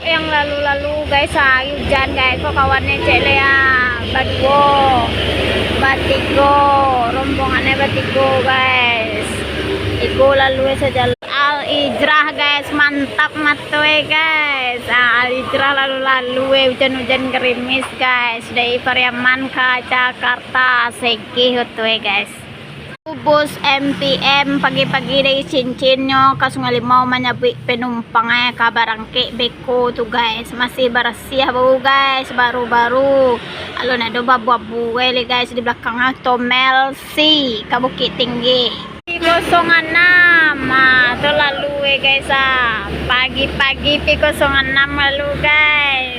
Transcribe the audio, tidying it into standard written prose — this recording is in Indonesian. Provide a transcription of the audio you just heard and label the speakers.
Speaker 1: yang lalu-lalu guys, hujan guys, kok kawannya Cek Lea, Batgo, Batigo, rombongannya Batigo guys. Iku lalu saja Al Ijrah guys, mantap matoy guys. Al Ijrah lalu-lalu hujan-hujan gerimis guys. Dari Pariaman ke Jakarta, Segi hotoy guys. Bus MPM pagi-pagi dari cincinyo kasungali mau menyabik penumpangnya ke Barangke Beko tuh guys, masih bersih bau guys, baru-baru alun ada babu-babu guys di belakangnya Tomel C ke Bukit Tinggi 06 tuh lalu guys, pagi-pagi P06 lalu guys.